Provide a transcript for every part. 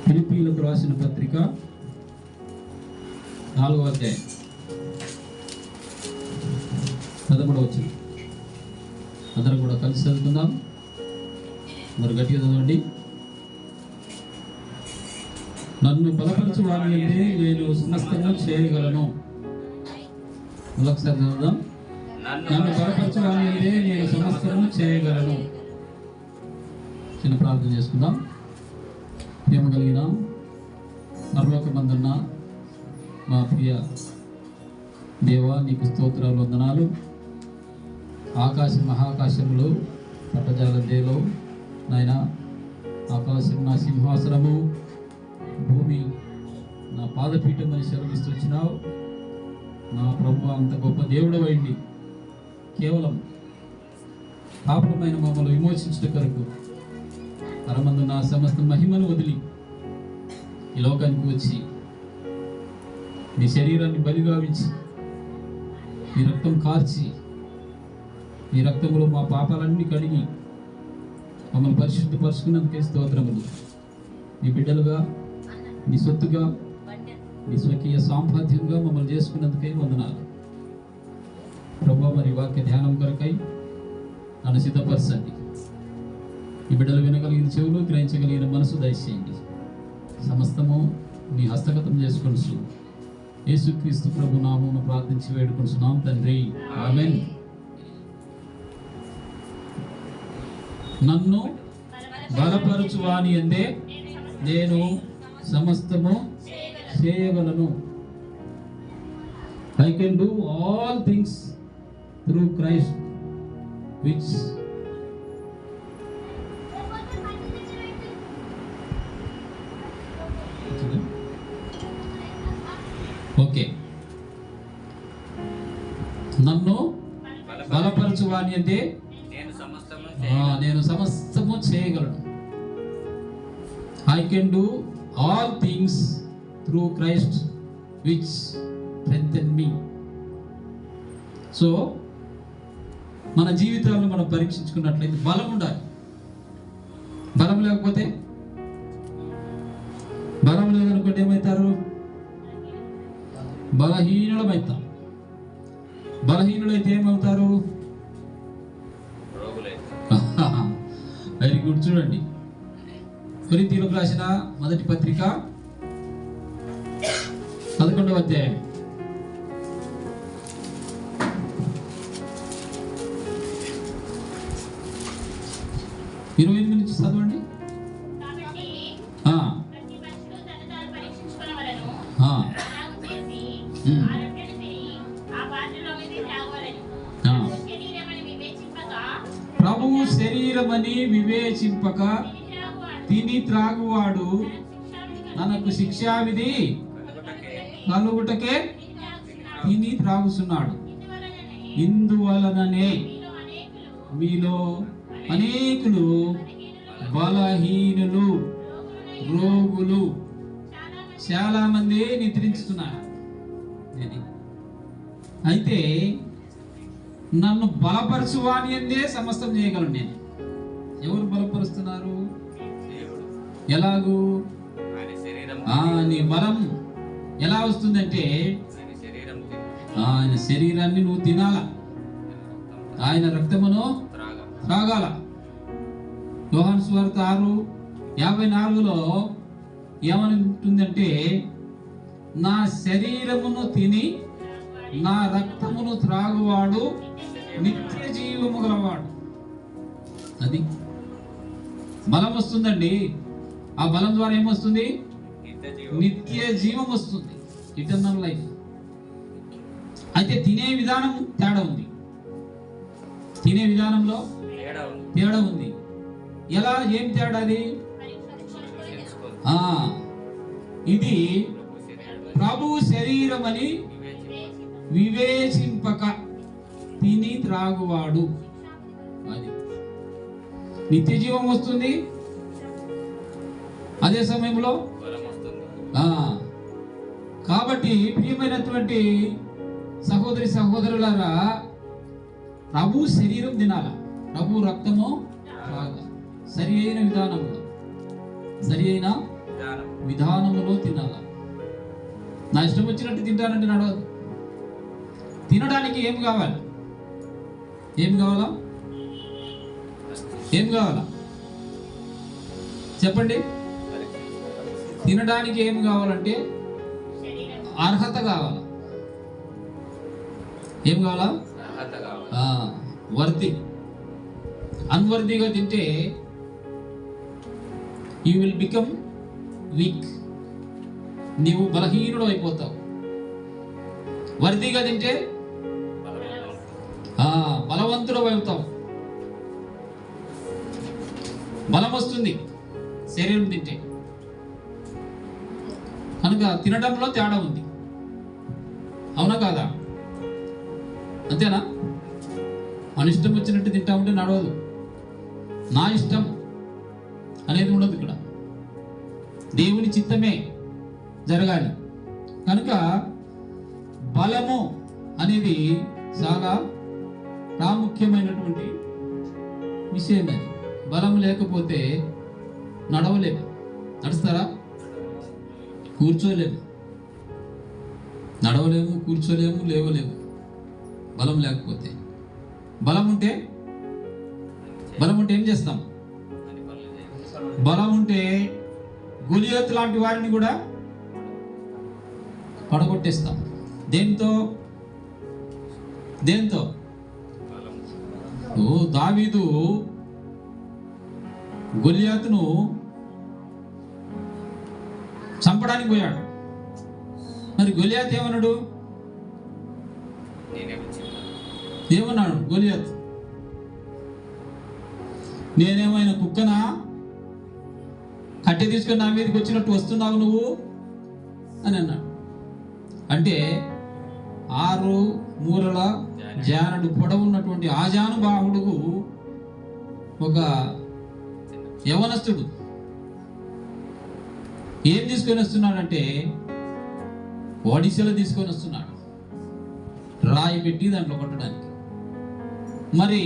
ఫిలిప్పీయులకు రాసిన పత్రిక 4వ అధ్యాయం 13వ వచనం. అందరం కూడా కలిసి చదువుకుందాం. మరి గట్టిగా చదవండి. నన్ను బలపరచు వాని అంటే నేను సమస్తము చేయగలను. ఒకసారి చదువుదాం. నన్ను బలపరచు వాని అంటే నేను సమస్తము చేయగలను. చిన్న ప్రార్థన చేసుకుందాం. ప్రేమ కలిగిన పరలోకమందున్న మా ప్రియ దేవా, నీకు స్తోత్రాలు, వందనాలు. ఆకాశం మహాకాశములు పట్టజాలదేలో నాయన, ఆకాశం నా సింహాసనము, భూమి నా పాదపీఠం అని సెలవిస్తూ వచ్చినావు. నా ప్రభు, అంత గొప్ప దేవుడు అయింది. కేవలం పాపమైన మమ్మల్ని విమోచించట కొరకు పరమందు నా సమస్త మహిమను వదిలి ఈ లోకానికి వచ్చి నీ శరీరాన్ని బలిగావించి నీ రక్తం కార్చి నీ రక్తంలో మా పాపాలన్నీ కడిగి మమ్మల్ని పరిశుద్ధపరుచుకున్నందుకే స్తోత్రములు. నీ బిడ్డలుగా, నీ సొత్తుగా, నీ స్వకీయ సాంపాద్యంగా మమ్మల్ని చేసుకున్నందుకే వందనాలు ప్రభువా. మరి వాక్య ధ్యానం కొరకై నన్ను సిద్ధపరచండి. ఈ బిడ్డలు వినగలిగిన చెవులు, గ్రహించగలిగిన మనసు దయచేయండి. సమస్తము నీ హస్తగతం చేసుకొనుచు యేసుక్రీస్తు ప్రభు నామమున ప్రార్థించి వేడుకొనుచున్నాం తండ్రి, ఆమేన్. నన్ను బలపరచు వాని యందే నేను సమస్తము చేయగలను. I can do all things through Christ which okay. నన్ను బలపరచు వాని అంటే నేను సమస్తము చేయగలను. I can do all things through Christ which strengthen me. So మన జీవితాలను మనం పరీక్షించుకున్నట్లయితే బలం ఉండాలి. బలం లేకపోతే, బలం లేదనుకుంటే ఏమవుతారు? బలహీనులమవుతాం. బలహీనులైతే ఏమవుతారు? Very good. చూడండి, కొరింథీయులకు రాసిన మొదటి పత్రిక 11వ అధ్యాయం 28 నుంచి చదవండి. ప్రభువు శరీరమని వివేచింపక తిని త్రాగువాడు తనకు శిక్షావిధి కలుగుటకే తిని త్రాగుతున్నాడు. ఇందువలననే మీలో అనేకులు బలహీనులు, రోగులు, చాలా మంది నిద్రించుతున్నారు. అయితే నన్ను బలపరచు వాని యందే సమస్తం చేయగలను నేను. ఎవరు బలపరుస్తున్నారు? ఎలాగూ? నీ బలం ఎలా వస్తుందంటే ఆయన శరీరాన్ని నువ్వు తినాల, ఆయన రక్తమును త్రాగాల. యోహాను సువార్త 6:54లో ఏమని ఉంటుందంటే, నా శరీరమును తిని నా రక్తమును త్రాగువాడు నిత్య జీవము గలవాడు. అది బలం వస్తుందండి. ఆ బలం ద్వారా ఏమొస్తుంది? నిత్య జీవం వస్తుంది, ఇటర్నల్ లైఫ్. అయితే తినే విధానం తేడా ఉంది. తినే విధానంలో తేడా ఉంది. ఎలా? ఏం తేడా అది? ఇది ప్రభు శరీరం అని వివేచింపక తిని త్రాగువాడు. అది నిత్య జీవం వస్తుంది. అదే సమయంలో కాబట్టి ప్రియమైనటువంటి సహోదరి సహోదరులారా, ప్రభు శరీరం తినాల, ప్రభు రక్తము తాగాలి. సరి అయిన విధానములో తినాల. నా ఇష్టం వచ్చినట్టు తింటానంటే నడవదు. తినడానికి ఏం కావాలి? ఏం కావాలా? చెప్పండి. తినడానికి ఏం కావాలంటే అర్హత కావాలా? ఏం కావాలా? వర్ది. అన్వర్దిగా తింటే యూ విల్ బికమ్ వీక్. నీవు బలహీనుడు అయిపోతావు. వర్దిగా తింటే బలవంతుడు అవుతావు. బలం వస్తుంది శరీరం తింటే. కనుక తినడంలో తేడా ఉంది. అవునా కాదా? అంతేనా? మన ఇష్టం వచ్చినట్టు తింటా ఉంటే నడవదు. నా ఇష్టం అనేది ఉండదు. ఇక్కడ దేవుని చిత్తమే జరగాలి. కనుక బలము అనేది చాలా ప్రాముఖ్యమైనటువంటి విషయం. అది బలం లేకపోతే నడవలేము. నడుస్తారా? కూర్చోలేము. నడవలేము, కూర్చోలేము, లేవలేము బలం లేకపోతే. బలం ఉంటే ఏం చేస్తాం? బలం ఉంటే గొలియాతు లాంటి వారిని కూడా పడగొట్టేస్తాం. దేంతో? దావీదు గొలియాతును చంపడానికి పోయాడు. మరి గొలియాతు ఏమన్నాడు? గొలియాతు, నేనేమైనా కుక్కనా? కట్టె తీసుకొని నా మీదకి వచ్చినట్టు వస్తున్నావు నువ్వు అని అన్నాడు. అంటే 6 మూరల జానడు పొడవున్నటువంటి ఆజానుబాహుడు ఒక యవనస్తుడు ఏం తీసుకొని వస్తున్నాడంటే ఒడిశలో తీసుకొని వస్తున్నాడు, రాయి పెట్టి దాంట్లో కొట్టడానికి. మరి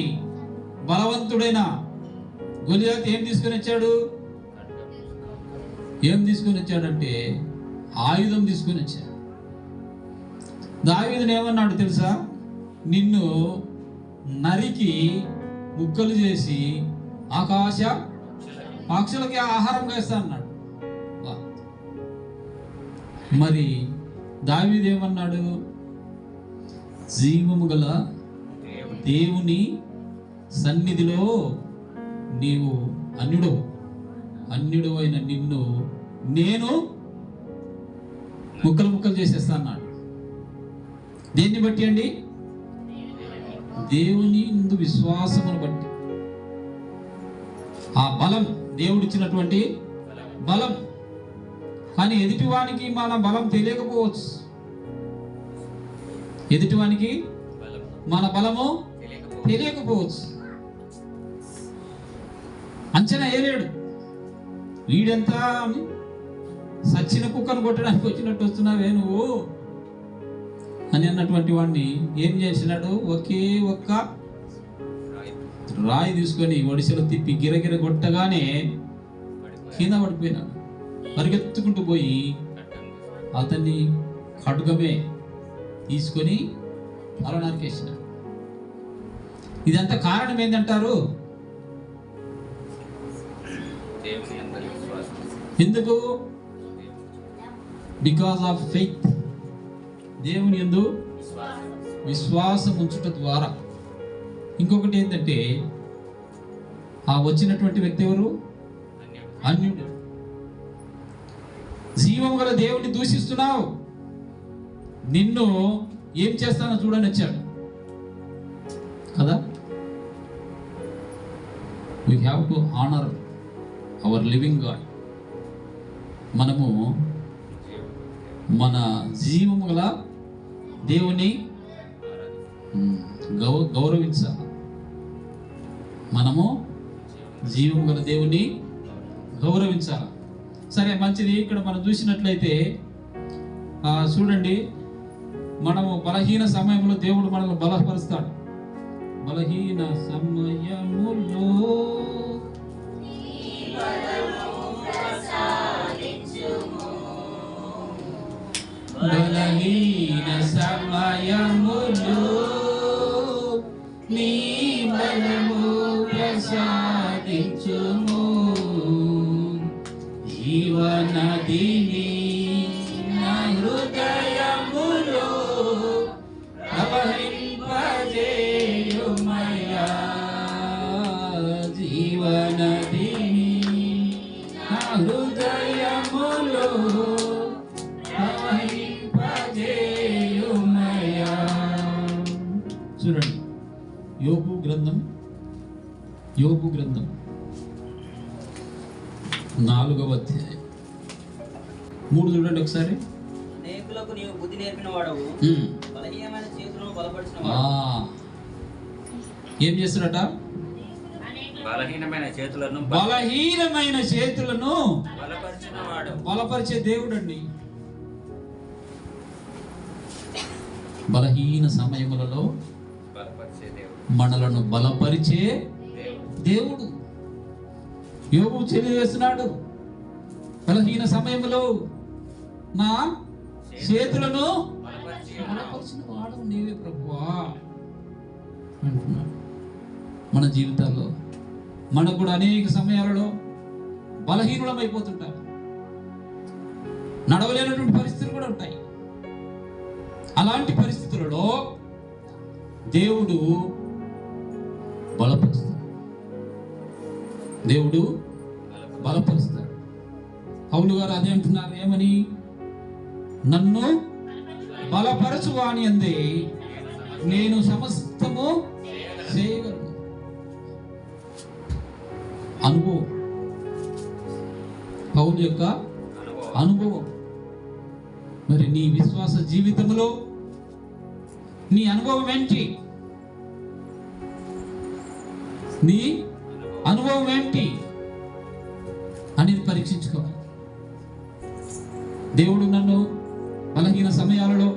బలవంతుడైన గొలియాతు ఏం తీసుకొని వచ్చాడంటే ఆయుధం తీసుకొని వచ్చాడు. దావీదుని ఏమన్నాడు తెలుసా? నిన్ను నరికి ముక్కలు చేసి ఆకాశ పక్షులకి ఆహారంగా ఇస్తా అన్నాడు. మరి దావీదు ఏమన్నాడు? జీవము గల దేవుని సన్నిధిలో నీవు అన్యుడు అయిన నిన్ను నేను ముక్కలు చేసేస్తా అన్నాడు. దేన్ని బట్టి అండి? దేవుని యందు విశ్వాసమును బట్టి. ఆ బలం దేవుడిచ్చినటువంటి బలం. కానీ ఎదుటివానికి మన బలం తెలియకపోవచ్చు. ఎదుటివానికి మన బలము తెలియకపోవచ్చు. అంచనా వేయలేడు. వీడెంత సచ్చిన కుక్కను కొట్టడానికి వచ్చినట్టు వస్తున్నావే నువ్వు అని అన్నటువంటి వాడిని ఏం చేసినాడు? ఒకే ఒక్క రాయి తీసుకొని ఒడిశలో తిప్పి గిరగిర కొట్టగానే కింద పడిపోయినాడు. పరిగెత్తుకుంటూ పోయి అతన్ని ఖడ్గమే తీసుకొని తల నరికేసినాడు. ఇదంతా కారణం ఏంటంటారు? ఎందుకు? Because of faith. దేవుని యందు విశ్వాసం ఉంచుట ద్వారా. ఇంకొకటి ఏంటంటే ఆ వచ్చినటువంటి వ్యక్తి ఎవరు? అన్యుడు. జీవం గల దేవుని దూషిస్తున్నావు, నిన్ను ఏం చేస్తానో చూడని వచ్చాడు కదా. We have to honor our living God. మనము మన జీవము గల దేవుని గౌరవించాలి. మనము జీవము గల దేవుని గౌరవించాలి. సరే, మంచిది. ఇక్కడ మనం చూసినట్లయితే చూడండి, మనము బలహీన సమయంలో దేవుడు మనల్ని బలపరుస్తాడు. బలహీన సమయములో ప్రవహించుము జీవనదిని నా హృదయములో ప్రవహింపజేయుమయ్యా జీవనదిని నా హృదయములో ప్రవహింపజేయుమయ్యా. చూడండి, యోబు గ్రంథం 4వ అధ్యాయం 3 చూడండి ఒకసారి. అనేకులకు నీవు బుద్ధి నేర్పిన వాడవు, బలహీనమైన చేతులను బలపరిచిన ఏం చేస్తున్నట? బలహీనమైన చేతులను బలపరిచిన వాడు, బలపరిచే దేవుడు అండి. బలహీన సమయములలో మనలను బలపరిచే దేవుడు. యోబు తెలియజేస్తున్నాడు, బలహీన సమయంలో నా చేతులను బలపరిచిన వాడు నీవే ప్రభువా అంటున్నాడు. మన జీవితాల్లో మనకు కూడా అనేక సమయాలలో బలహీనులమైపోతుంటాం. నడవలేనటువంటి పరిస్థితులు కూడా ఉంటాయి. అలాంటి పరిస్థితులలో దేవుడు బలపరుస్తాడు. దేవుడు బలపరుస్తాడు. పౌలు గారు అదే అంటున్నారు, ఏమని? నన్ను బలపరచు వాని అందే నేను సమస్తము చేయగలను. అనుభవం, పౌలు యొక్క అనుభవం. మరి నీ విశ్వాస జీవితంలో నీ అనుభవం ఏంటి? నీ అనుభవం ఏంటి అనేది పరీక్షించుకోవాలి. దేవుడు నన్ను బలహీన సమయాలలో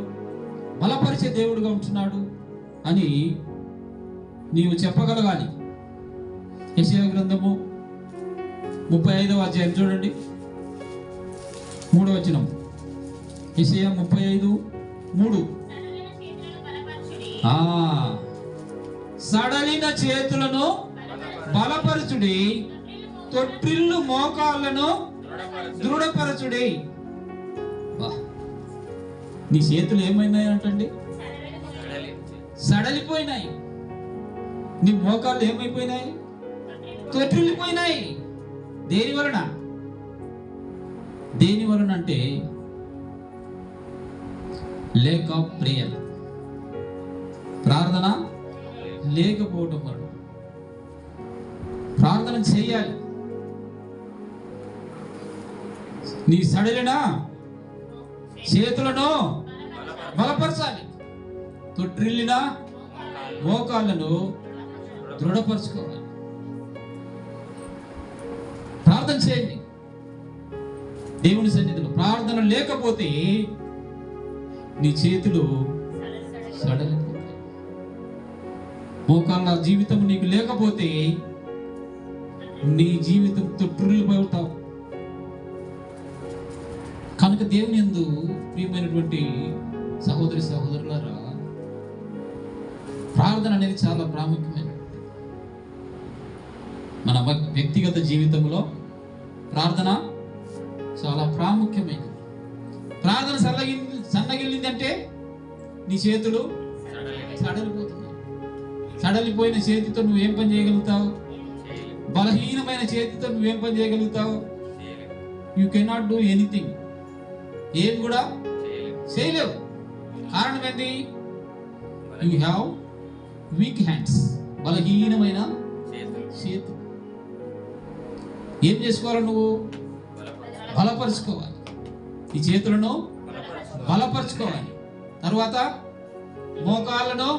బలపరిచే దేవుడుగా ఉంటున్నాడు అని నీవు చెప్పగలగాలి. యెషయా గ్రంథము 35వ అధ్యాయం చూడండి, 3వ వచనం. యెషయా 35:3. సడలిన చేతులను బలపరచుడి, తొట్టిల్లు మోకాళ్ళను దృఢపరచుడి. నీ చేతులు ఏమైనాయి అంటండి? సడలిపోయినాయి. నీ మోకాళ్ళు ఏమైపోయినాయి? తొట్టిల్లిపోయినాయి. దేని వలన అంటే లేక్ ఆఫ్ ప్రేయర్, ప్రార్థన లేకపోవడం వలన. ప్రార్థన చేయాలి. నీ సడలిన చేతులను బలపరచాలి, తొట్టిల్లిన మోకాళ్ళను దృఢపరచుకోవాలి. ప్రార్థన చేయండి దేవుని సన్నిధిలో. ప్రార్థన లేకపోతే నీ చేతులు సడలిపోతాయి. మోకాళ్ళ జీవితం నీకు లేకపోతే నీ జీవితం తొట్టిల్లిపోతావు. కనుక దేవుని యందు ప్రియమైనటువంటి సహోదరి సహోదరులారా, ప్రార్థన అనేది చాలా ప్రాముఖ్యమైనది. మన వ్యక్తిగత జీవితంలో ప్రార్థన చాలా ప్రాముఖ్యమైనది. ప్రార్థన సన్నగిల్లిందంటే నీ చేతులు సడలిపోతున్నాయి. సడలిపోయిన చేతితో నువ్వేం పని చేయగలుగుతావు? బలహీనమైన చేతితో నువ్వేం పని చేయగలుగుతావు? You cannot do anything. ఏం కూడా చేయలేవు. కారణం ఏంటి? యూ హ్యావ్ వీక్ హ్యాండ్స్, బలహీనమైన చేతులు. ఏం చేసుకోవాలి? నువ్వు బలపరుచుకోవాలి. ఈ చేతులను బలపరుచుకోవాలి. తర్వాత మోకాళ్ళను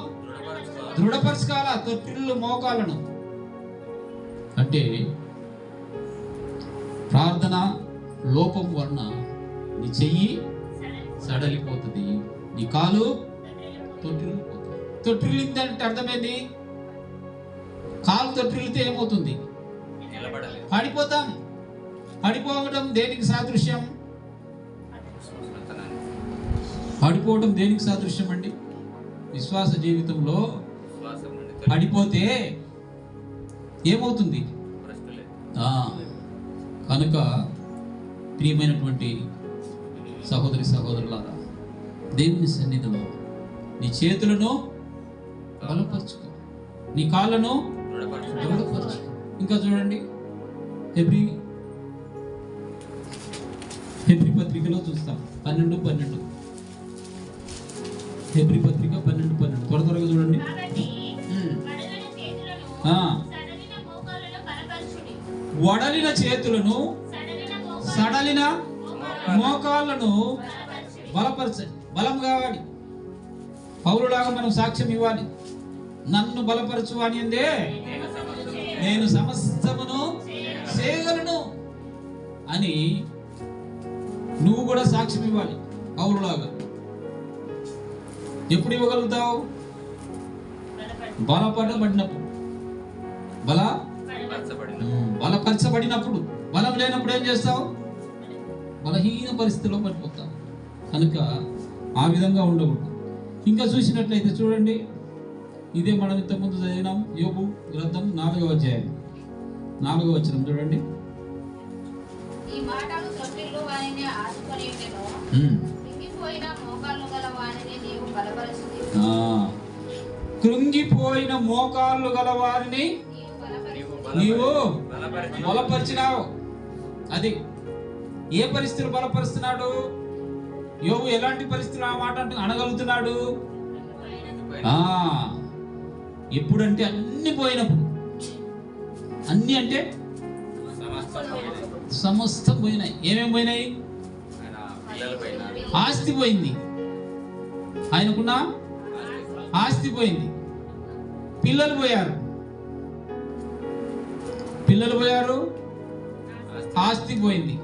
దృఢపరచుకోవాలా, తొట్టిల్లు మోకాళ్ళను. అంటే ప్రార్థన లోపం వలన నీ చెయ్యి సడలిపోతుంది, నీ కాలు తొట్టిల్లిపోతుంది. తొట్టిల్లిందంటే అర్థమైంది? కాలు తొట్టిల్లితే ఏమవుతుంది? పడిపోతాం. పడిపోవడం దేనికి సాదృశ్యం? పడిపోవడం దేనికి సాదృశ్యం అండి? విశ్వాస జీవితంలో పడిపోతే ఏమవుతుంది? కనుక ప్రియమైనటువంటి సహోదరి సహోదరులారా, దేవుని సన్నిధిలో నీ చేతులను బలపరచుకో, నీ కాళ్ళను దృఢపరచుకో. ఇంకా చూడండి, హెబ్రీ పత్రికలో చూస్తాం 12:12. హెబ్రీ పత్రిక 12:12. త్వరగా చూడండి. వడలిన చేతులను సడలిన మోకాళ్ళను బలపరచండి. బలం కావాలి. పౌరులాగా మనం సాక్ష్యం ఇవ్వాలి. నన్ను బలపరచు అని అందే, నేను సమస్తమును చేయగలను అని నువ్వు కూడా సాక్ష్యం ఇవ్వాలి పౌరులాగా. ఎప్పుడు ఇవ్వగలుగుతావు? బలపడబడినప్పుడు. బలపరచబడినప్పుడు. బలం లేనప్పుడు ఏం చేస్తావు? బలహీన పరిస్థితిలో పడిపోతావు. కనుక ఆ విధంగా ఉండకూడదు. ఇంకా చూసినట్లయితే చూడండి, ఇదే మనం ఇంతకుముందు చదివినాం, యోబు గ్రంథం 4వ అధ్యాయం 4వ వచనం చూడండి. కృంగిపోయిన మోకాళ్ళు గల వారిని నీవు బలపరిచినావు. అది ఏ పరిస్థితులు బలపరుస్తున్నాడు? యోబు ఎలాంటి పరిస్థితులు ఆ మాట అనగలుగుతున్నాడు? ఎప్పుడంటే అన్ని పోయినప్పుడు. అన్ని అంటే సమస్తం పోయినాయి. ఏమేమి పోయినాయి? ఆస్తి పోయింది, ఆయనకున్న ఆస్తి పోయింది. పిల్లలు పోయారు, ఆస్తి పోయింది,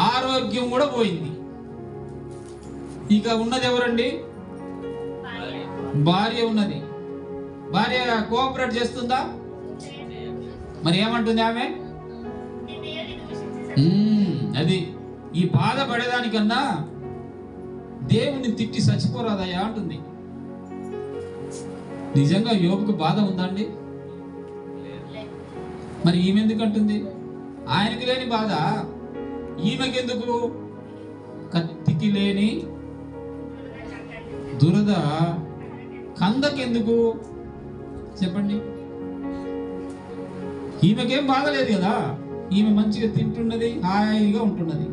ఆరోగ్యం కూడా పోయింది. ఇక ఉన్నది ఎవరండి? భార్య ఉన్నది. భార్య కోఆపరేట్ చేస్తుందా? మరి ఏమంటుంది ఆమె? అది ఈ బాధ పడేదానికన్నా దేవుని తిట్టి చచ్చిపోరాదయ్యా అంటుంది. నిజంగా యోబుకు బాధ ఉందండి? మరి ఈమె ఎందుకు అంటుంది? ఆయనకి లేని బాధ ఈమెకెందుకు? కత్తికి లేని దురద కందకెందుకు చెప్పండి? ఈమెకేం బాధ లేదు కదా, ఈమె మంచిగా తింటున్నది, హాయిగా ఉంటున్నది.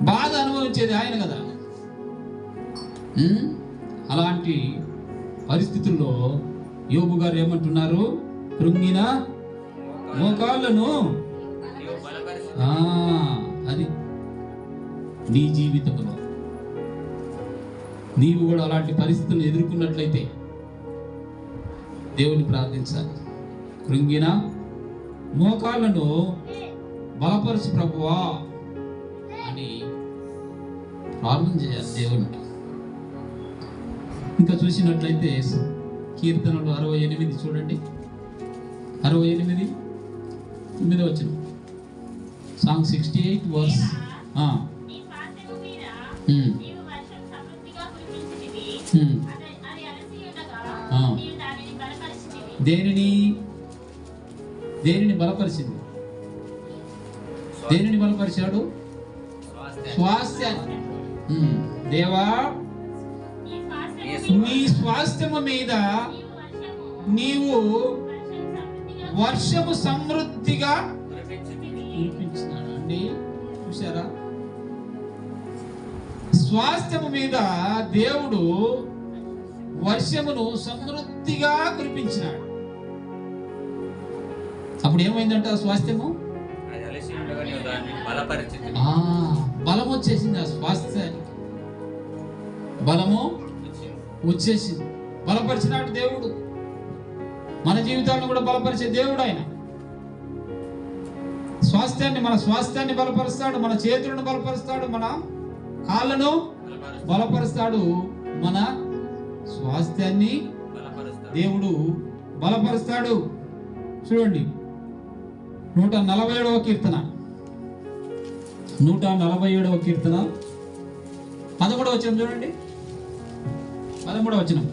బాధ అనుభవించేది ఆయన కదా. అలాంటి పరిస్థితుల్లో యోబు గారు ఏమంటున్నారు? కృంగిన మోకాళ్ళను. అది నీ జీవితంలో నీవు కూడా అలాంటి పరిస్థితులను ఎదుర్కొన్నట్లయితే దేవుని ప్రార్థించాలి. కృంగిన మోకాళ్ళను బలపరచు ప్రభువా అని ప్రార్థన చేయాలి దేవునికి. ఇంకా చూసినట్లయితే కీర్తనలు 68 చూడండి. 68 9వ వచనం. Song 68 verse. దేనిని బలపరిచింది? దేనిని బలపరిచాడు? స్వాస్థ్యాన్ని. దేవా, నీ స్వాస్థ్యము మీద నీవు వర్షము సమృద్ధిగా కురిపించినాడు అండి. చూసారా? స్వాస్థ్యము మీద దేవుడు వర్షమును సమృద్ధిగా కురిపించినాడు. అప్పుడు ఏమైందంట? స్వాస్థ్యము బలం వచ్చేసింది. ఆ స్వాస్థ్యానికి బలము వచ్చేసింది. బలపరిచినాడు దేవుడు. మన జీవితాలను కూడా బలపరిచే దేవుడు ఆయన. మన స్వాస్థ్యాన్ని బలపరుస్తాడు, మన చేతులను బలపరుస్తాడు, మన కాళ్ళను బలపరుస్తాడు, మన స్వాస్థ్యాన్ని దేవుడు బలపరుస్తాడు. చూడండి 147వ కీర్తన 147వ కీర్తన 13వ వచనం చూడండి. 13వ వచనం.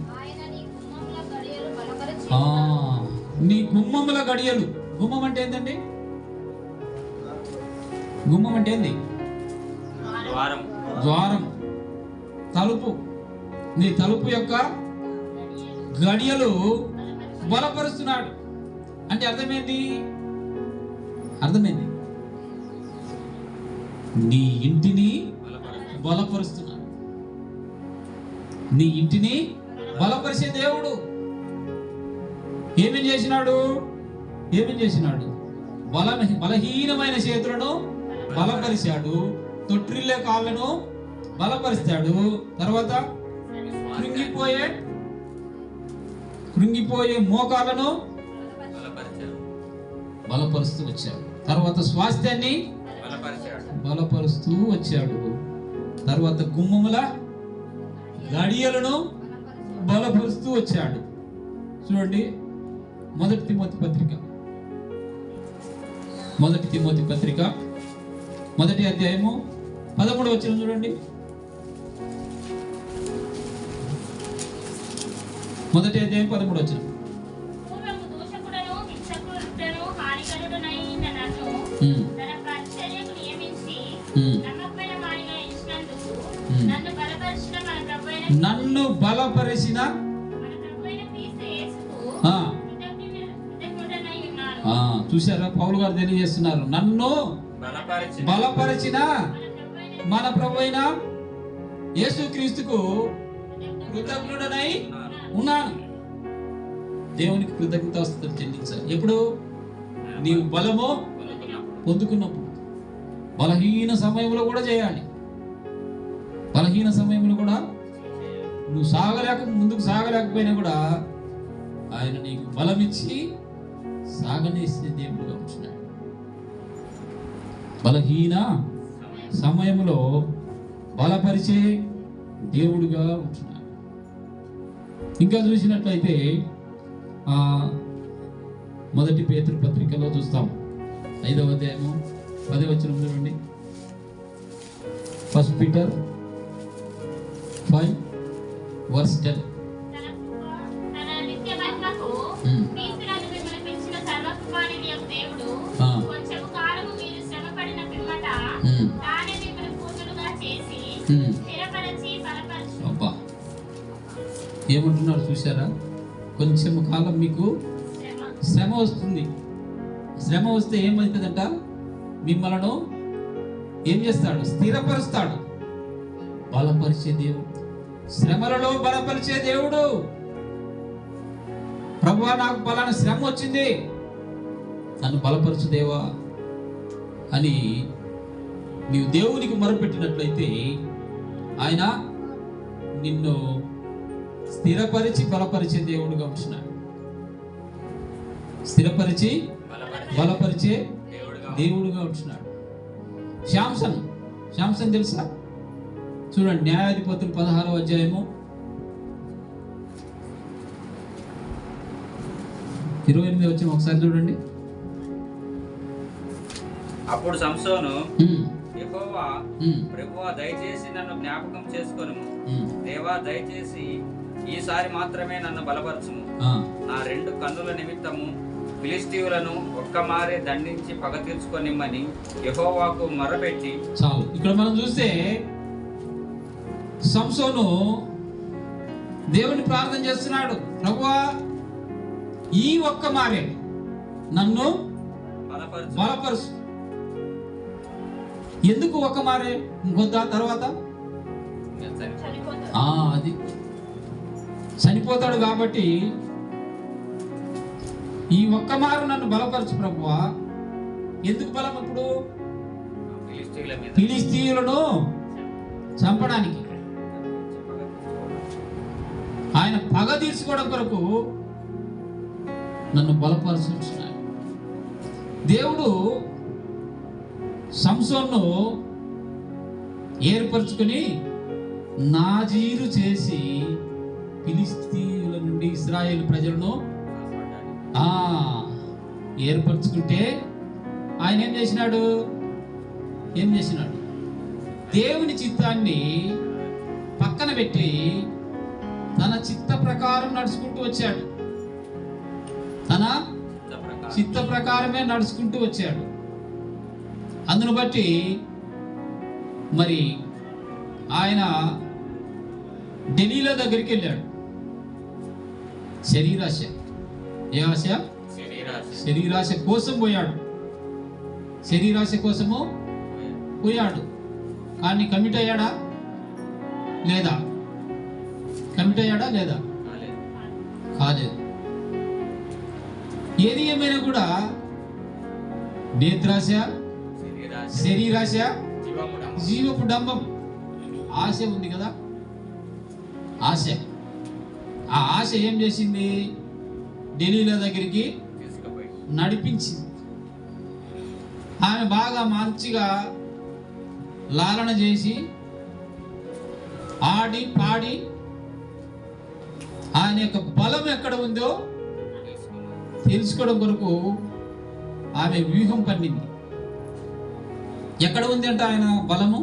నీ గుమ్మముల గడియలు గుమ్మం అంటే ఏంటండి? గుమ్మం అంటే ఏంది? ద్వారం, తలుపు. నీ తలుపు యొక్క గడియలు బలపరుస్తున్నాడు అంటే అర్థమైంది. నీ ఇంటిని బలపరుస్తున్నాడు. నీ ఇంటిని బలపరిచే దేవుడు. ఏమేం చేసినాడు? బలహీనమైన చేతులను బలపరిచాడు, తొట్టిల్లే కాళ్ళను బలపరిస్తాడు. తర్వాత కృంగిపోయే మోకాళ్ళను బలపరుస్తూ వచ్చాడు. తర్వాత స్వాస్థ్యాన్ని బలపరుస్తూ వచ్చాడు. తర్వాత గుమ్మముల గడియలను బలపరుస్తూ వచ్చాడు. చూడండి, మొదటి తిమోతి పత్రిక మొదటి అధ్యాయము 13వ వచనం చూడండి. మొదటి అధ్యాయం 13వ వచనం. నన్ను బలపరిచిన చూసారా, పౌలు గారు తెలియజేస్తున్నారు. నన్ను బలపరిచిన మన ప్రభువైన యేసుక్రీస్తుకు కృతజ్ఞుడనై ఉన్నాను. దేవునికి కృతజ్ఞతాస్తుతులు చెల్లించాలి. ఎప్పుడు? నీవు బలము పొందుకున్నప్పుడు. బలహీన సమయంలో కూడా చేయాలి. బలహీన సమయంలో కూడా నువ్వు ముందుకు సాగలేకపోయినా కూడా ఆయన నీకు బలమిచ్చి సాగనేసే దేవుడుగా ఉంటున్నాడు. బలహీన సమయంలో బలపరిచే దేవుడుగా ఉంటున్నాడు. ఇంకా చూసినట్లయితే మొదటి పేతురు పత్రికలో చూస్తాం. 5వ అధ్యాయము 10వ వచనం చూడండి. 1 Peter 5:10. ఏమంటున్నారు చూసారా? కొంచెం కాలం మీకు శ్రమ వస్తుంది. శ్రమ వస్తే ఏమవుతుందంట? మిమ్మల్ని ఏం చేస్తాడు? స్థిరపరుస్తాడు. బలపరిచే దేవుడు, శ్రమలలో బలపరిచే దేవుడు. ప్రభువా, నాకు బలానా శ్రమ వచ్చింది, నన్ను బలపరచు దేవా అని నీవు దేవునికి మొరపెట్టినట్లయితే ఆయన నిన్ను స్థిరపరిచి బలపరిచే దేవుడుగా ఉంటున్నాడు. స్థిరపరిచి బలపరిచే దేవుడుగా ఉంటున్నాడు. శాంసన్ తెలుసా? చూడండి, న్యాయాధిపతులు 16వ అధ్యాయము 28వ వచనం ఒకసారి చూడండి. అప్పుడు సంసోను, యెహోవా, ప్రభువా, దయచేసి నన్ను జ్ఞాపకం చేసుకొనుము. దేవా, దయచేసి ఈసారి మాత్రమే నన్ను బలపరచుము. నా 2 కన్నుల నిమిత్తము ఫిలిష్తీయులను ఒక్కమారే దండించి పగ తీర్చుకొనిమ్మని యెహోవాకు మొరపెట్టి. చాలు. ఇక్కడ మనం చూస్తే సంసోను దేవుని ప్రార్థన చేస్తున్నాడు. ప్రభువా, ఈ ఒక్క మారే నన్ను బలపరచు. ఎందుకు ఒక్క మారే? ఇంకొద్దా తర్వాత అది చనిపోతాడు కాబట్టి ఈ ఒక్క మారు నన్ను బలపరచు ప్రభువా. ఎందుకు బలం? ఇప్పుడు ఫిలిష్తీయులను చంపడానికి, ఆయన పగ తీర్చుకోవడం కొరకు నన్ను బలపరుచున్నాడు. దేవుడు సంసోన్ను ఏర్పరచుకొని నాజీరు చేసి ఫిలిష్తీయుల నుండి ఇశ్రాయేలు ప్రజలను ఏర్పరచుకుంటే ఆయన ఏం చేసినాడు? దేవుని చిత్తాన్ని పక్కన పెట్టి తన చిత్త ప్రకారం నడుచుకుంటూ వచ్చాడు. తన చిత్త ప్రకారమే నడుచుకుంటూ వచ్చాడు. అందును బట్టి మరి ఆయన డెలీలా దగ్గరికి వెళ్ళాడు. శరీరాశ, ఏ ఆశ? శరీరాశ కోసం పోయాడు. శరీరాశ కోసము పోయాడు. కానీ కమిట్ అయ్యాడా లేదా? కమిట్ అయ్యాడా లేదా? కాలేదు. ఏది ఏమైనా కూడా నేత్రాశ, శరీరాశ, జీవపు డంబం, ఆశ ఉంది కదా, ఆశ. ఆ ఆశ ఏం చేసింది? డెలీలా దగ్గరికి నడిపించింది. ఆమె బాగా మంచిగా లాలన చేసి ఆడి పాడి ఆయన యొక్క బలం ఎక్కడ ఉందో తెలుసుకోవడం కొరకు ఆమె వ్యూహం పన్నింది. ఎక్కడ ఉంది అంటే ఆయన బలము?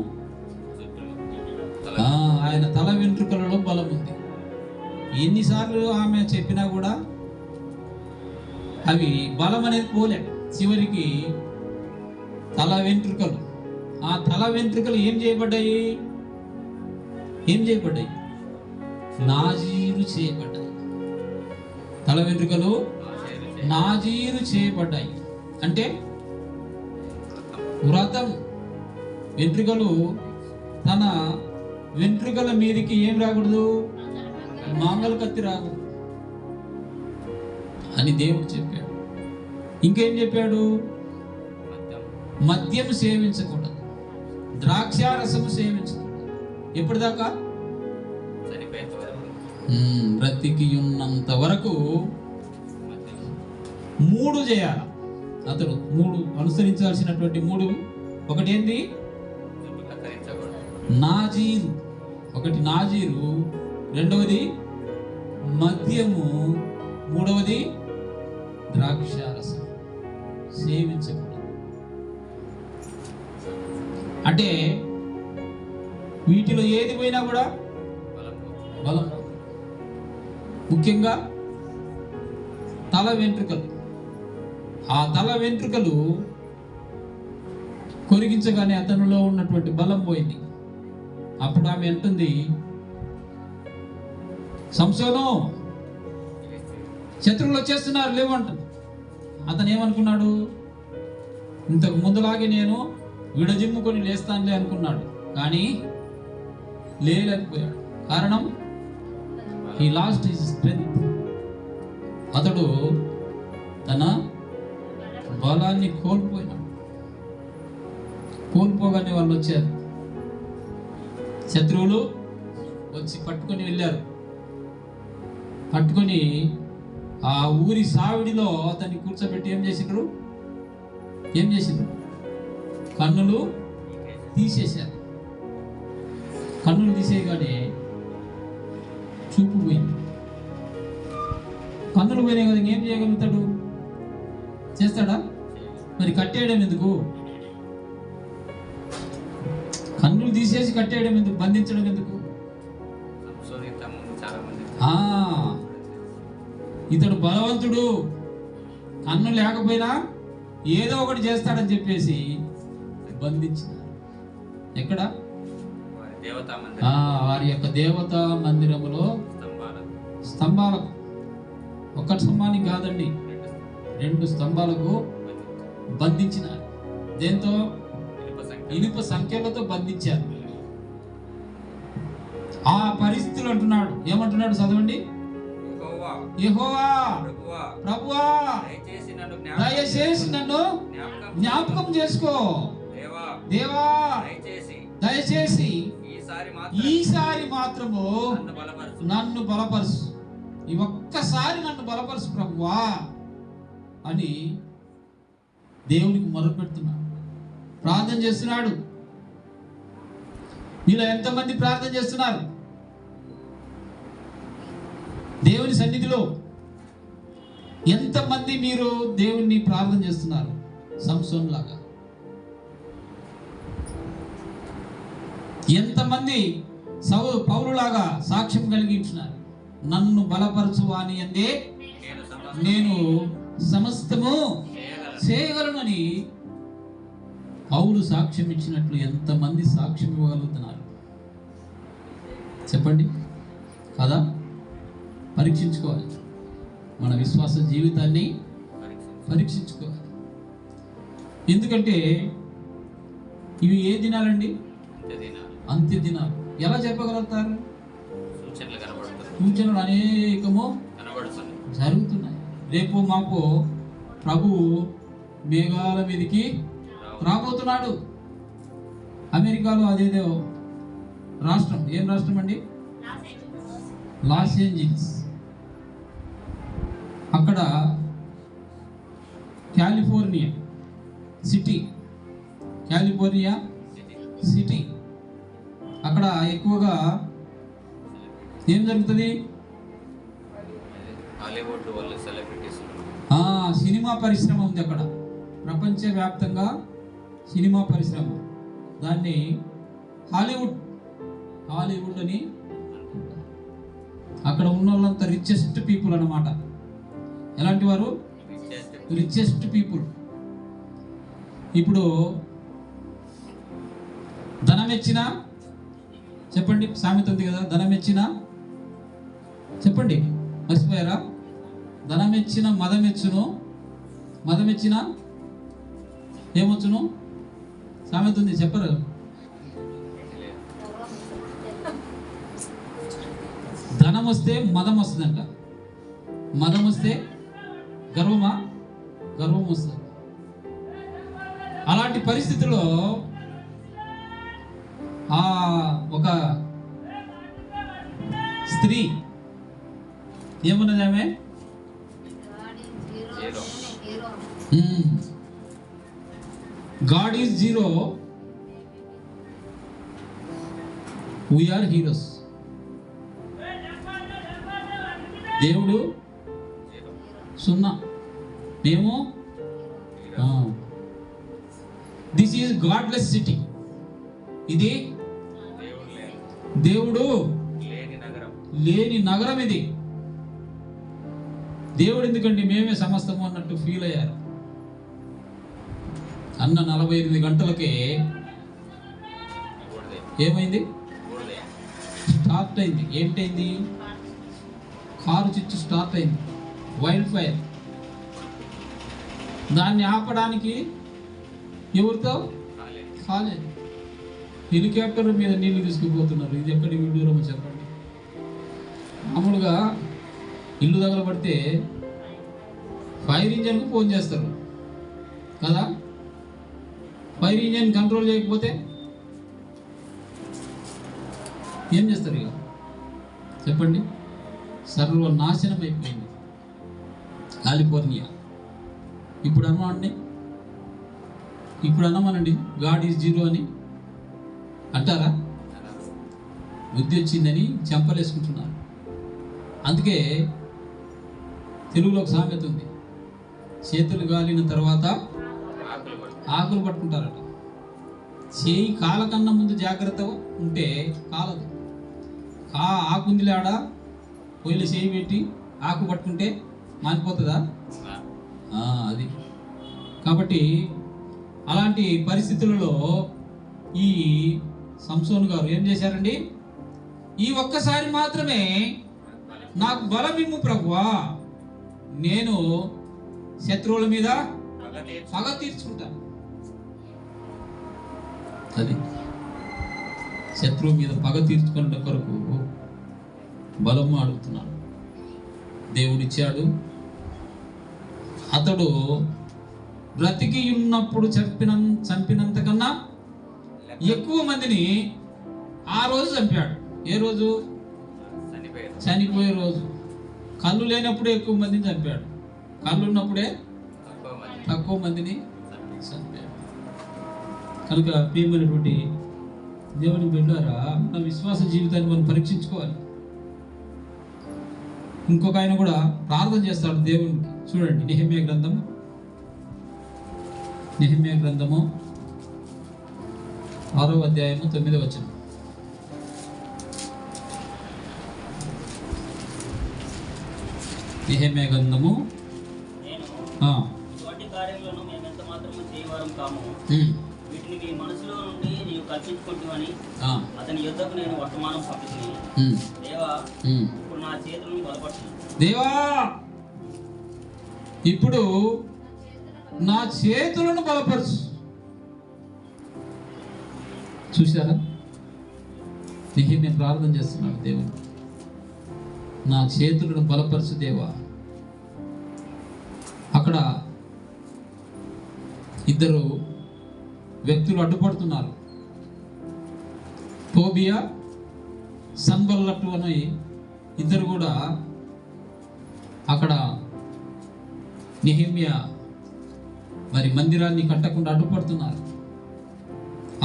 ఆయన తల వెంట్రుకలలో బలం ఉంది. ఎన్నిసార్లు ఆమె చెప్పినా కూడా అవి బలం అనేది పోలే. చివరికి తల వెంట్రుకలు, ఆ తల వెంట్రుకలు ఏం చేయబడ్డాయి? ఏం చేయబడ్డాయి? నాజీరు చేయబడ్డాయి. తల వెంట్రుకలు నాజీరు చేయబడ్డాయి. అంటే వ్రతం. వెంట్రుకలు, తన వెంట్రుకల మీదకి ఏం రాకూడదు? మంగళ కత్తి రాకూడదు అని దేవుడు చెప్పాడు. ఇంకేం చెప్పాడు? మద్యం సేవించకూడదు, ద్రాక్షారసము సేవించకూడదు. ఎప్పటిదాకా? బ్రతికి ఉన్నంత వరకు 3 చేయాలి అతడు. 3 అనుసరించాల్సినటువంటి 3. ఒకటి ఏంటి? నాజీరు. ఒకటి నాజీరు, రెండవది మద్యము, మూడవది ద్రాక్షారసం సేవించకూడదు. అంటే వీటిలో ఏది పోయినా కూడా బలం. ముఖ్యంగా తల వెంట్రుకలు. ఆ తల వెంట్రుకలు కొరిగించగానే అతనిలో ఉన్నటువంటి బలం పోయింది. అప్పుడు ఆమె అంటుంది, సంసోను, శత్రువులు వచ్చేస్తున్నారు, లేవంటుంది. అతను ఏమనుకున్నాడు? ఇంతకు ముందులాగే నేను విడజిమ్ముకొని లేస్తానులే అనుకున్నాడు. కానీ లేలేకపోయాడు. కారణం, హీ లాస్ట్ హిస్ స్ట్రెంగ్త్. అతడు తన బలాన్ని కోల్పోయినాడు. కోల్పోగానే వాళ్ళు వచ్చారు. శత్రువులు వచ్చి పట్టుకొని వెళ్ళారు. పట్టుకొని ఆ ఊరి సావిడిలో అతన్ని కూర్చోబెట్టి ఏం చేసిండ్రు? కన్నులు తీసేశారు. కన్నులు తీసేయగానే చూపు పోయింది. కన్నులు పోయినాయి కదా, ఏం చేయగలుగుతాడు? చేస్తాడా? మరి కట్టేయడం ఎందుకు? కన్నులు తీసేసి కట్టేయడం ఎందుకు? బంధించడం ఎందుకు? ఇతడు బలవంతుడు, కన్ను లేకపోయినా ఏదో ఒకటి చేస్తాడని చెప్పేసి బంధించినారు. ఎక్కడ? వారి యొక్క దేవతా మందిరములో స్తంభాలకు. ఒక్క స్తంభానికి కాదండి, 2 స్తంభాలకు బంధించినారు. దేంతో? ఇనుప సంఖ్యలతో బంధించారు. ఆ పరిస్థితులు అంటున్నాడు. ఏమంటున్నాడు? చదవండి. యెహోవా, ప్రభువా, దయచేసి నన్ను జ్ఞాపకం చేసుకో. దేవా, దయచేసి ఈసారి మాత్రము నన్ను బలపరుచు. ఈ ఒక్కసారి నన్ను బలపరుచు ప్రభువా అని దేవునికి మొరపెడుతున్నాడు, ప్రార్థన చేస్తున్నాడు. మీలో ఎంతమంది ప్రార్థన చేస్తున్నారు దేవుని సన్నిధిలో? ఎంతమంది మీరు దేవుణ్ణి ప్రార్థన చేస్తున్నారు సంసోన్ లాగా? ఎంతమంది పౌలులాగా సాక్ష్యం కలిగించున్నారు? నన్ను బలపరచు అని అందే నేను సమస్తము చేయగలను అని పౌలు సాక్ష్యం ఇచ్చినట్లు ఎంతమంది సాక్ష్యం ఇవ్వగలుగుతున్నారు చెప్పండి కదా? పరీక్షించుకోవాలి, మన విశ్వాస జీవితాన్ని పరీక్షించుకోవాలి. ఎందుకంటే ఇవి ఏ దినాలండి? అంత్య దినాలు. ఎలా చెప్పగలుగుతారు? సూచనలు అనేకము జరుగుతున్నాయి. రేపు మాకు ప్రభు మేఘాల మీదకి రాబోతున్నాడు. అమెరికాలో అదేదో రాష్ట్రం, ఏం రాష్ట్రం అండి? Los Angeles. అక్కడ కాలిఫోర్నియా సిటీ అక్కడ ఎక్కువగా ఏం జరుగుతుంది? సినిమా పరిశ్రమ ఉంది అక్కడ. ప్రపంచవ్యాప్తంగా సినిమా పరిశ్రమ, దాన్ని హాలీవుడ్ అని. అక్కడ ఉన్న వాళ్ళంతా రిచెస్ట్ పీపుల్ అన్నమాట. ఎలాంటి వారు? Richest people. ఇప్పుడు ధనమెచ్చిన, చెప్పండి, సామెత ఉంది కదా, ధనమెచ్చిన, చెప్పండి, మర్చిపోయారా? ధనమెచ్చిన మదమెచ్చును, మదమెచ్చిన ఏమొచ్చును? సామెత ఉంది, చెప్పరు? ధనం వస్తే మదం వస్తుందంట, మదం వస్తే గర్వం వస్తుంది. అలాంటి పరిస్థితుల్లో ఒక స్త్రీ ఏమన్నది? ఆమె god is zero, we are heroes. దేవుడు సున్నా, మేము. This is godless city. ఇది దేవుడు లేని నగరం. ఇది దేవుడు ఎందుకంటే మేమే సమస్తము అన్నట్టు ఫీల్ అయ్యారు. అన్న 48 గంటలకే ఏమైంది? స్టార్ట్ అయింది. ఏంటైంది? కారు చిచ్చు స్టార్ట్ అయింది, వైల్డ్ ఫైర్. దాన్ని ఆపడానికి ఎవరితో కాలేదు. హెలికాప్టర్ మీద నీళ్లు తీసుకుపోతున్నారు. ఇది ఎక్కడి విడ్డూరమో చెప్పండి. మామూలుగా ఇల్లు తగలబడితే ఫైర్ ఇంజన్కు ఫోన్ చేస్తారు కదా. ఫైర్ ఇంజన్ కంట్రోల్ చేయకపోతే ఏం చేస్తారు? ఇక చెప్పండి. సర్వనాశనం అయిపోయింది కాలిఫోర్నియా. ఇప్పుడు అన్నామనండి గాడ్ ఈజ్ జీరో అని అంటారా? బుద్ధి వచ్చిందని చెంపలేసుకుంటున్నారు. అందుకే తెలుగులో ఒక సామెత ఉంది, చేతులు గాలిన తర్వాత ఆకులు పట్టుకుంటారట. చేయి కాలకన్నా ముందు జాగ్రత్త ఉంటే కాలదు. ఆకుందిలే ఆడ పొయ్యిలో చేయి పెట్టి ఆకు పట్టుకుంటే మానిపోతుందా? అది. కాబట్టి అలాంటి పరిస్థితులలో ఈ సంసోను గారు ఏం చేశారండి? ఈ ఒక్కసారి మాత్రమే నాకు బలమిమ్ము ప్రభువా, నేను శత్రువుల మీద పగ తీర్చుకుంటాను. అది శత్రువు మీద పగ తీర్చుకునే కొరకు బలము అడుగుతున్నాడు. దేవుడిచ్చాడు. అతడు బ్రతికి ఉన్నప్పుడు చంపినంత కన్నా ఎక్కువ మందిని ఆ రోజు చంపాడు. ఏ రోజు? చనిపోయే రోజు. కళ్ళు లేనప్పుడే ఎక్కువ మందిని చంపాడు, కళ్ళు ఉన్నప్పుడే తక్కువ మందిని చంపాడు. కనుక ప్రియమైనటువంటి దేవుని బిడ్డలారా, మన విశ్వాస జీవితాన్ని మనం పరీక్షించుకోవాలి. ఇంకొక ఆయన కూడా ప్రార్థన చేస్తాడు దేవునికి. చూడండి, నెహెమ్యా గ్రంథము 6వ అధ్యాయము 9వ వచనం. నెహెమ్యా గ్రంథము మేము చేయవారం కాము. ఉమ్, వీటిని మీ మనసులో నుండి నీవు కల్పించుకుంటువని ఆ, అతని యుద్ధకు నేను వర్తమానం పంపించి, ఉమ్, దేవా ఉమ్. ఇప్పుడు నా చేతులను బలపడుతుంది. దేవా ఇప్పుడు నా చేతులను బలపరచు. చూశారా, నేను ప్రార్థన చేస్తున్నాను, దేవుడు నా చేతులను బలపరచు దేవా. అక్కడ ఇద్దరు వ్యక్తులు అడ్డుపడుతున్నారు. టోబియా, సన్బల్లటు అని ఇద్దరు కూడా అక్కడ నెహెమ్యా మరి మందిరాన్ని కట్టకుండా అడ్డుపడుతున్నారు.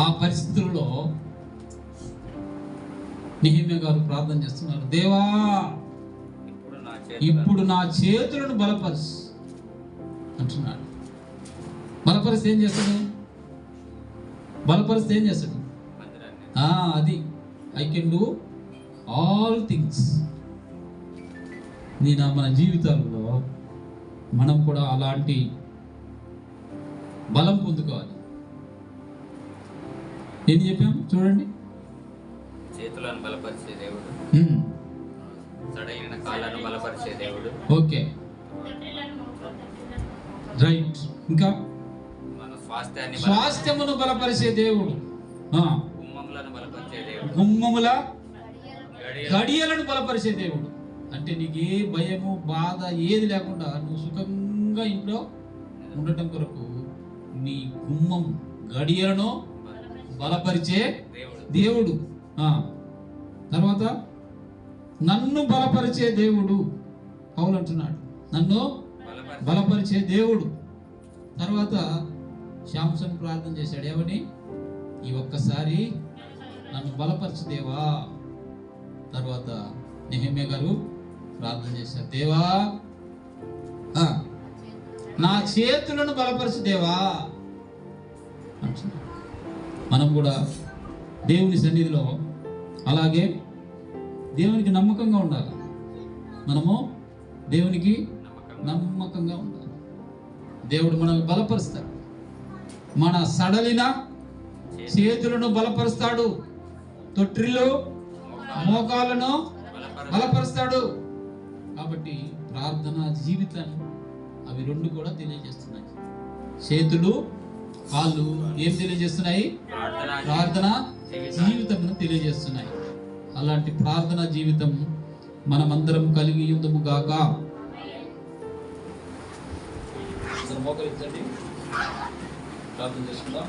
ఆ పరిస్థితుల్లో నెహెమ్యా గారు ప్రార్థన చేస్తున్నారు, దేవా ఇప్పుడు నా చేతులను బలపరచు అంటున్నాడు. బలపరిస్తే ఏం చేస్తాడు? బలపరిస్తే ఏం చేస్తాడు? అది I can do all things. మన జీవితాల్లో మనం కూడా అలాంటి బలం పొందుకోవాలి. ఏం చెప్పాం చూడండి. చేతులను బలపరిచే దేవుడు, సడైన కాళ్ళను బలపరిచే దేవుడు. Okay, right. ఇంకా మన స్వాస్థ్యాన్ని స్వాస్థ్యమును బలపరిచే దేవుడు, గుమ్మములను బలపరిచే దేవుడు, గుమ్మముల గడియలను బలపరిచే దేవుడు. అంటే నీకు ఏ భయము బాధ ఏది లేకుండా నువ్వు సుఖంగా ఇంట్లో ఉండటం కొరకు నీ గుమ్మం గడియలను బలపరిచే దేవుడు. తర్వాత నన్ను బలపరిచే దేవుడు పౌలు అంటున్నాడు, నన్ను బలపరిచే దేవుడు. తర్వాత శాంసన్ ప్రార్థన చేశాడు, ఏమని? ఈ ఒక్కసారి నన్ను బలపరచు దేవా. తర్వాత నెహెమ్యా గారు ప్రార్థన చేశారు, దేవా నా చేతులను బలపరచు దేవా అంటున్నాడు. మనం కూడా దేవుని సన్నిధిలో అలాగే దేవునికి నమ్మకంగా ఉండాలి. మనము దేవునికి నమ్మకంగా ఉండాలి. దేవుడు మనల్ని బలపరుస్తాడు. మన సడలిన చేతులను బలపరుస్తాడు, తొట్టిల్లు మోకాలను బలపరుస్తాడు. కాబట్టి ప్రార్థన జీవితాన్ని అవి రెండు కూడా తెలియజేస్తున్నాయి. చేతులు కాళ్ళు ఏం తెలియజేస్తున్నాయి? ప్రార్థన జీవితమును తెలియజేస్తున్నాయి. అలాంటి ప్రార్థన జీవితం మనమందరం కలిగి ఉందము గాక. మోకరించండి, ప్రార్థన చేసుకుందాం.